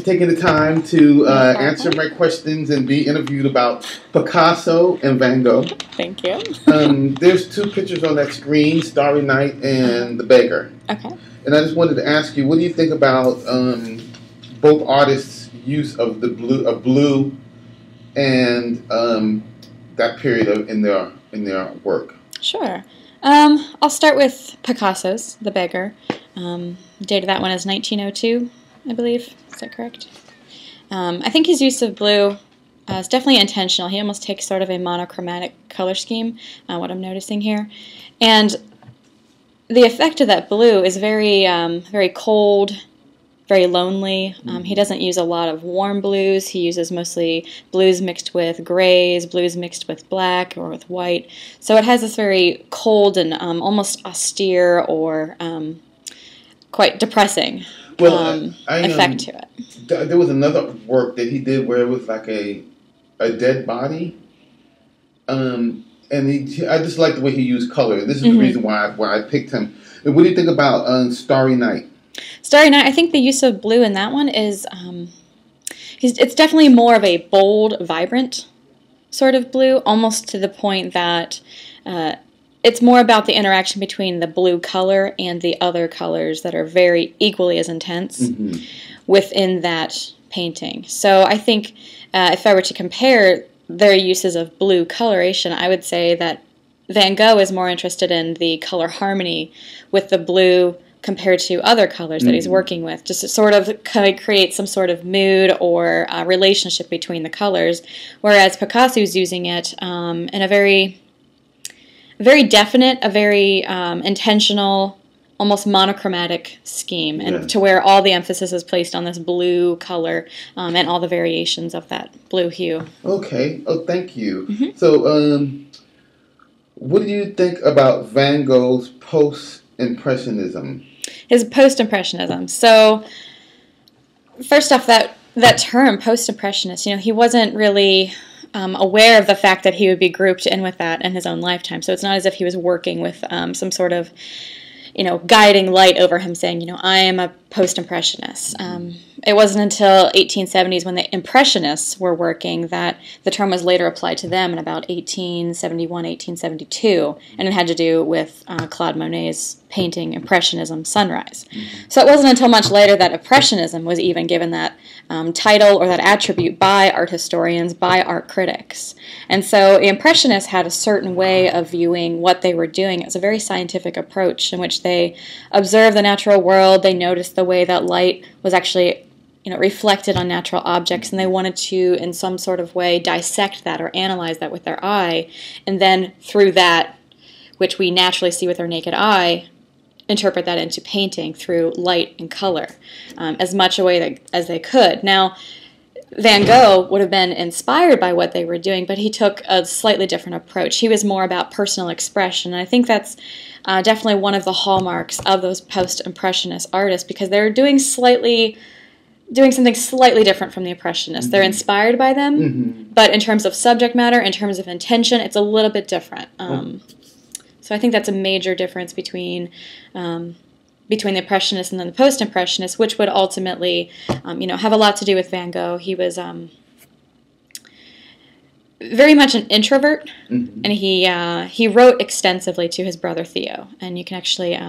taking the time to answer my questions and be interviewed about Picasso and Van Gogh. Thank you. There's two pictures on that screen, Starry Night and The Beggar. Okay. And I just wanted to ask you, what do you think about both artists' use of blue and that period in their work? Sure. I'll start with Picasso's The Beggar. The date of that one is 1902, I believe. Is that correct? I think his use of blue is definitely intentional. He almost takes sort of a monochromatic color scheme, what I'm noticing here. And the effect of that blue is very, very cold, very lonely. He doesn't use a lot of warm blues. He uses mostly blues mixed with grays, blues mixed with black or with white. So it has this very cold and almost austere or quite depressing effect to it. There was another work that he did where it was like a dead body. And I just like the way he used color. This is the reason why I picked him. And what do you think about Starry Night? Starry Night, I think the use of blue in that one is, it's definitely more of a bold, vibrant sort of blue, almost to the point that it's more about the interaction between the blue color and the other colors that are very equally as intense within that painting. So I think if I were to compare their uses of blue coloration, I would say that Van Gogh is more interested in the color harmony with the blue compared to other colors that he's working with, just to sort of create some sort of mood or relationship between the colors, whereas Picasso is using it in a very definite, a very intentional, almost monochromatic scheme, and to where all the emphasis is placed on this blue color and all the variations of that blue hue. Okay. Oh, thank you. So, what do you think about Van Gogh's post-impressionism? His post-impressionism. So, first off, that term, post-impressionist, he wasn't really aware of the fact that he would be grouped in with that in his own lifetime. So it's not as if he was working with some sort of, guiding light over him saying, I am a post-impressionist. It wasn't until 1870s when the Impressionists were working that the term was later applied to them in about 1871, 1872, and it had to do with Claude Monet's painting Impressionism Sunrise. So it wasn't until much later that Impressionism was even given that title or that attribute by art historians, by art critics. And so the Impressionists had a certain way of viewing what they were doing. It was a very scientific approach in which they observed the natural world, they noticed the way that light was actually reflected on natural objects, and they wanted to, in some sort of way, dissect that or analyze that with their eye, and then through that, which we naturally see with our naked eye, interpret that into painting through light and color, as much a way as they could. Now, Van Gogh would have been inspired by what they were doing, but he took a slightly different approach. He was more about personal expression, and I think that's definitely one of the hallmarks of those post-impressionist artists, because they're doing something slightly different from the Impressionists. They're inspired by them, but in terms of subject matter, in terms of intention, it's a little bit different. So I think that's a major difference between the Impressionists and then the Post-Impressionists, which would ultimately, have a lot to do with Van Gogh. He was very much an introvert, and he wrote extensively to his brother Theo. And you can actually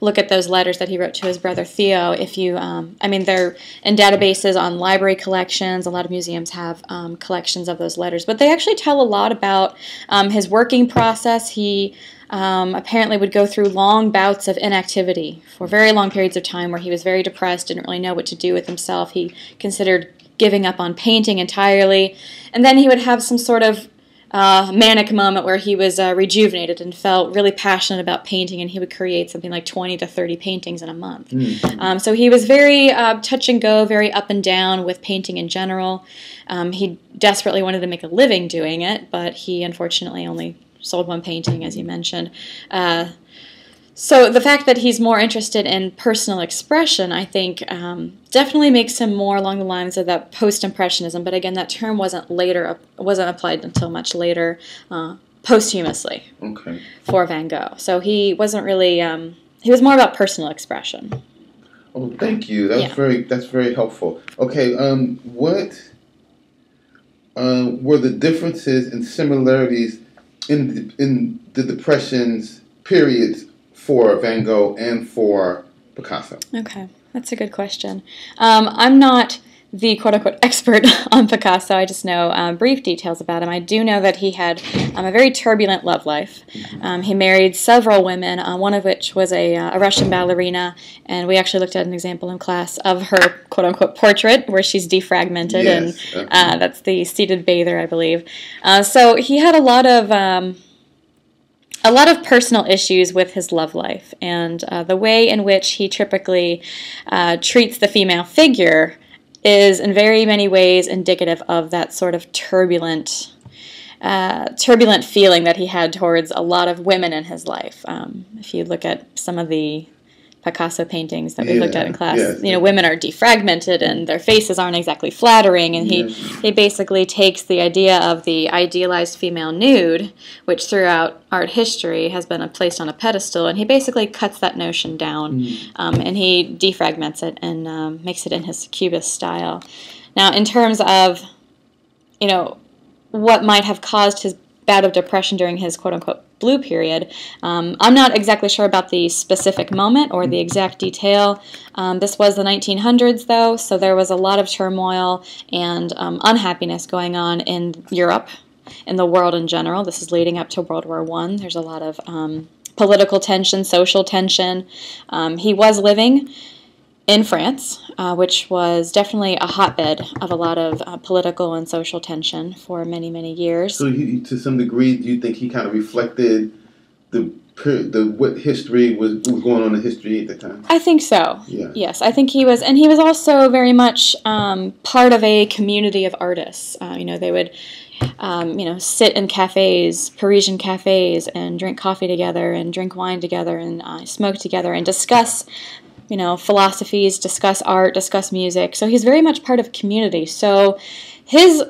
look at those letters that he wrote to his brother Theo. If you, they're in databases on library collections. A lot of museums have collections of those letters, but they actually tell a lot about his working process. He apparently would go through long bouts of inactivity for very long periods of time where he was very depressed, didn't really know what to do with himself. He considered giving up on painting entirely, and then he would have some sort of manic moment where he was rejuvenated and felt really passionate about painting, and he would create something like 20 to 30 paintings in a month. So he was very touch and go, very up and down with painting in general. He desperately wanted to make a living doing it, but he unfortunately only sold one painting, as you mentioned. So the fact that he's more interested in personal expression, I think, definitely makes him more along the lines of that post-impressionism. But again, that term wasn't applied until much later, posthumously, for Van Gogh. So he wasn't really. He was more about personal expression. Oh, thank you. That's very helpful. Okay, what were the differences and similarities in the Depression's periods for Van Gogh and for Picasso? Okay, that's a good question. I'm not the quote-unquote expert on Picasso. I just know brief details about him. I do know that he had a very turbulent love life. He married several women, one of which was a Russian ballerina, and we actually looked at an example in class of her quote-unquote portrait where she's defragmented, Yes, and that's the seated bather, I believe. So he had a lot of personal issues with his love life, and the way in which he typically treats the female figure is in very many ways indicative of that sort of turbulent feeling that he had towards a lot of women in his life. If you look at some of the Picasso paintings that we looked at in class, women are defragmented and their faces aren't exactly flattering, and he basically takes the idea of the idealized female nude, which throughout art history has been placed on a pedestal, and he basically cuts that notion down, and he defragments it and makes it in his Cubist style. Now, in terms of, what might have caused his bout of depression during his quote-unquote blue period. I'm not exactly sure about the specific moment or the exact detail. This was the 1900s, though, so there was a lot of turmoil and unhappiness going on in Europe, in the world in general. This is leading up to World War I. There's a lot of political tension, social tension. He was living in France, which was definitely a hotbed of a lot of political and social tension for many, many years. So, to some degree, do you think he kind of reflected what history was going on in history at the time? I think so. Yeah. Yes, I think he was, and he was also very much part of a community of artists. They would, sit in cafes, Parisian cafes, and drink coffee together, and drink wine together, and smoke together, and discuss philosophies, discuss art, discuss music. So he's very much part of a community. So his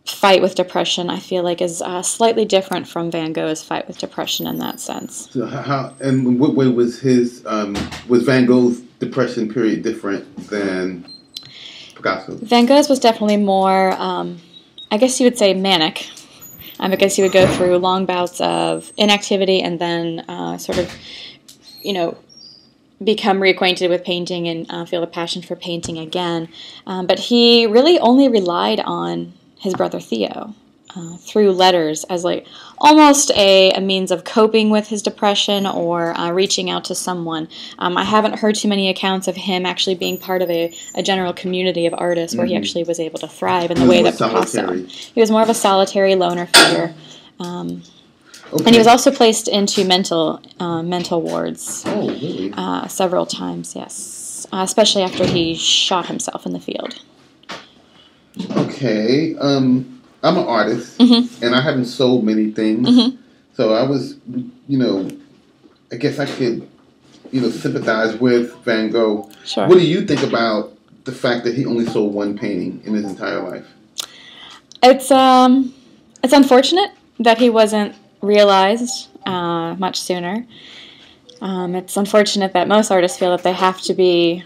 fight with depression, I feel like, is slightly different from Van Gogh's fight with depression in that sense. So how and in what way was was Van Gogh's depression period different than Picasso? Van Gogh's was definitely more, I guess you would say, manic. I guess you would go through long bouts of inactivity and then sort of, become reacquainted with painting and feel a passion for painting again. But he really only relied on his brother Theo through letters as like almost a means of coping with his depression or reaching out to someone. I haven't heard too many accounts of him actually being part of a general community of artists where he actually was able to thrive in the way that Picasso. He was more of a solitary loner figure. Okay. And he was also placed into mental wards really? Several times, yes, especially after he shot himself in the field. Okay, I'm an artist, and I haven't sold many things, so I was, I guess I could, sympathize with Van Gogh. Sure. What do you think about the fact that he only sold one painting in his entire life? It's unfortunate that he wasn't realized much sooner. It's unfortunate that most artists feel that they have to be,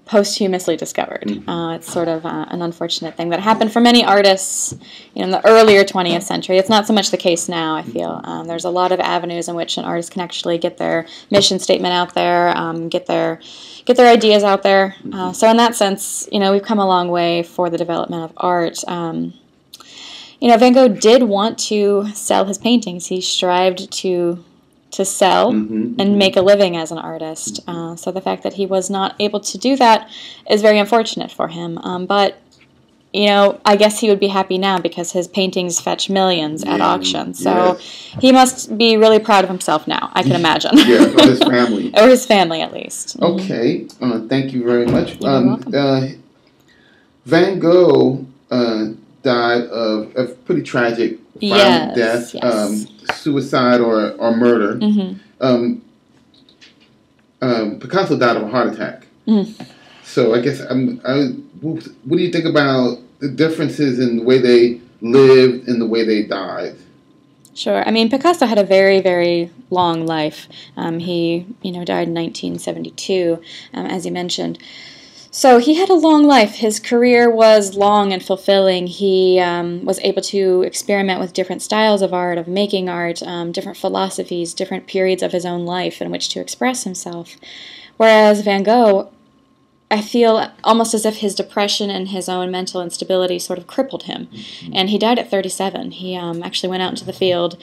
posthumously discovered. It's sort of an unfortunate thing that happened for many artists in the earlier 20th century. It's not so much the case now, I feel. There's a lot of avenues in which an artist can actually get their mission statement out there, get their ideas out there. So in that sense, we've come a long way for the development of art. Van Gogh did want to sell his paintings. He strived to sell and make a living as an artist. So the fact that he was not able to do that is very unfortunate for him. But, I guess he would be happy now because his paintings fetch millions at auction. So he must be really proud of himself now, I can imagine. Yeah, or his family. Or his family, at least. Okay. Thank you very much. You're welcome. Van Gogh died of a pretty tragic violent death, suicide or murder. Picasso died of a heart attack. So I guess what do you think about the differences in the way they lived and the way they died? Sure. I mean, Picasso had a very, very long life. He, died in 1972, as you mentioned. So he had a long life. His career was long and fulfilling. He was able to experiment with different styles of art, of making art, different philosophies, different periods of his own life in which to express himself. Whereas Van Gogh, I feel almost as if his depression and his own mental instability sort of crippled him. And he died at 37. He actually went out into the field,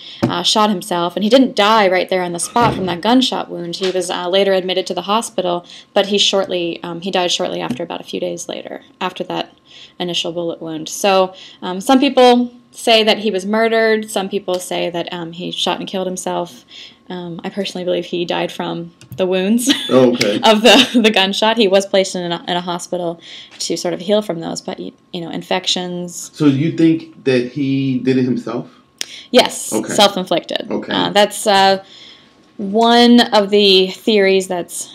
shot himself, and he didn't die right there on the spot from that gunshot wound. He was later admitted to the hospital, but he died shortly after, about a few days later, after that initial bullet wound. So some people say that he was murdered. Some people say that he shot and killed himself. I personally believe he died from the wounds of the gunshot. He was placed in a hospital to sort of heal from those, but infections. So you think that he did it himself? Yes, okay. Self-inflicted. Okay. That's one of the theories that's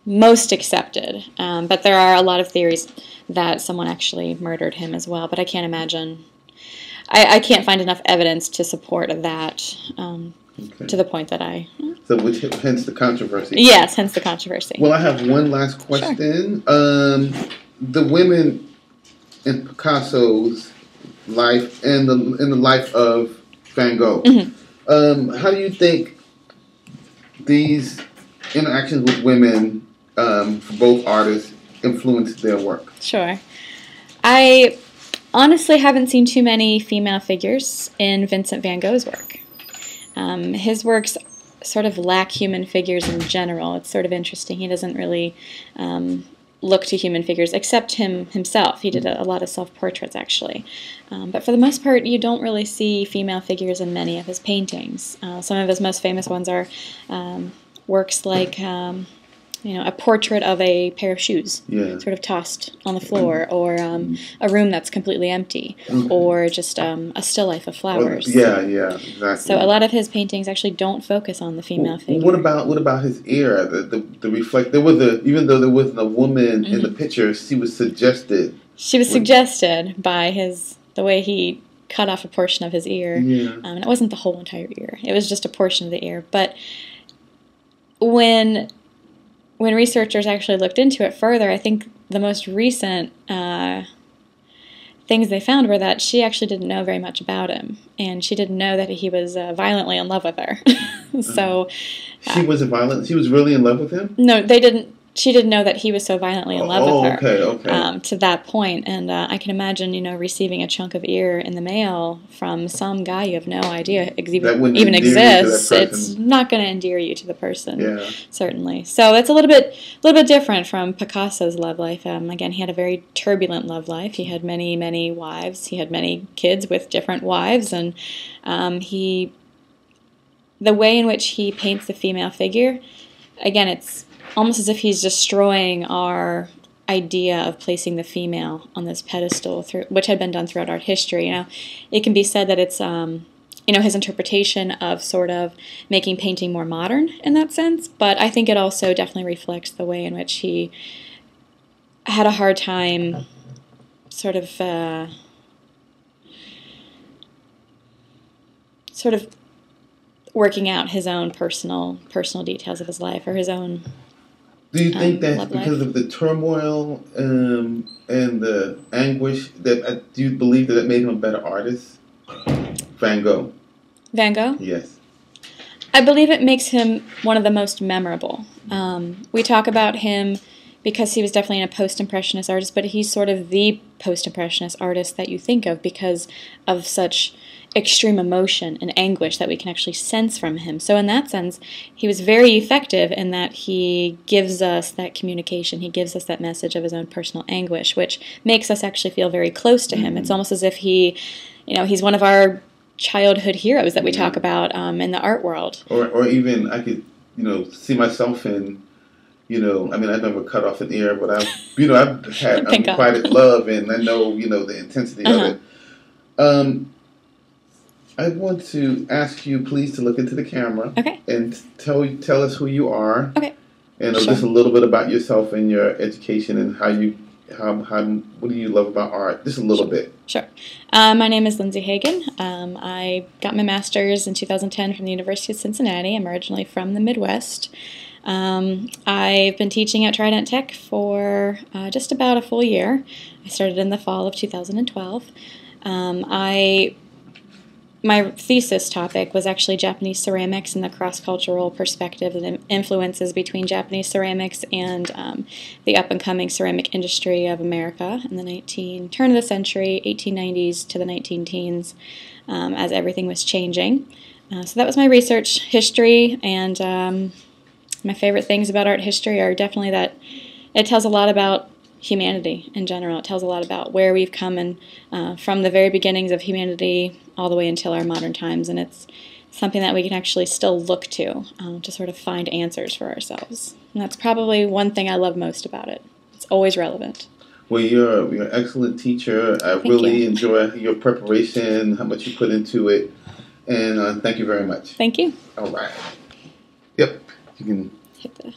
most accepted, but there are a lot of theories that someone actually murdered him as well, but I can't imagine. I can't find enough evidence to support that. To the point that So, hence the controversy. Yes, hence the controversy. Well, I have one last question. Sure. The women in Picasso's life and in the life of Van Gogh. Mm-hmm. How do you think these interactions with women for both artists influenced their work? Sure. I honestly haven't seen too many female figures in Vincent van Gogh's work. His works sort of lack human figures in general. It's sort of interesting. He doesn't really look to human figures, except himself. He did a lot of self-portraits, actually. But for the most part, you don't really see female figures in many of his paintings. Some of his most famous ones are works like a portrait of a pair of shoes, sort of tossed on the floor, or a room that's completely empty, or just a still life of flowers. Exactly. So a lot of his paintings actually don't focus on the female figure. What about his ear? The reflect. There was even though there wasn't a woman in the picture, she was suggested. She was suggested by the way he cut off a portion of his ear. And it wasn't the whole entire ear. It was just a portion of the ear. But when researchers actually looked into it further, I think the most recent things they found were that she actually didn't know very much about him, and she didn't know that he was violently in love with her. So she wasn't violent. She was really in love with him? No, they didn't. She didn't know that he was so violently in love with her. Okay. To that point, and I can imagine, receiving a chunk of ear in the mail from some guy you have no idea even exists. It's not going to endear you to the person, certainly. So it's a little bit different from Picasso's love life. Again, he had a very turbulent love life. He had many, many wives. He had many kids with different wives, and the way in which he paints the female figure, again, it's almost as if he's destroying our idea of placing the female on this pedestal, which had been done throughout art history. It can be said that it's his interpretation of sort of making painting more modern in that sense, but I think it also definitely reflects the way in which he had a hard time sort of working out his own personal details of his life, or his own. Do you think that's because of the turmoil and the anguish? Do you believe that it made him a better artist? Van Gogh. Van Gogh? Yes. I believe it makes him one of the most memorable. We talk about him because he was definitely a post-impressionist artist, but he's sort of the post-impressionist artist that you think of because of such extreme emotion and anguish that we can actually sense from him. So in that sense, he was very effective in that he gives us that communication. He gives us that message of his own personal anguish, which makes us actually feel very close to him. It's almost as if he's one of our childhood heroes that we talk about in the art world. Or even I could, see myself in, I never cut off an ear, but I've had unrequited love, and I know, the intensity of it. I want to ask you, please, to look into the camera and tell us who you are. Okay. And just a little bit about yourself and your education and how you what do you love about art? Just a little bit. Sure. My name is Lindsay Hagen. I got my master's in 2010 from the University of Cincinnati. I'm originally from the Midwest. I've been teaching at Trident Tech for just about a full year. I started in the fall of 2012. My thesis topic was actually Japanese ceramics and the cross-cultural perspective and influences between Japanese ceramics and the up-and-coming ceramic industry of America in the turn of the century, 1890s to the 19-teens, as everything was changing. So that was my research history, and my favorite things about art history are definitely that it tells a lot about humanity in general. It tells a lot about where we've come and from the very beginnings of humanity all the way until our modern times, and it's something that we can actually still look to sort of find answers for ourselves. And that's probably one thing I love most about it. It's always relevant. Well, you're an excellent teacher. I really enjoy your preparation, how much you put into it, and thank you very much. Thank you. All right. Yep. You can hit the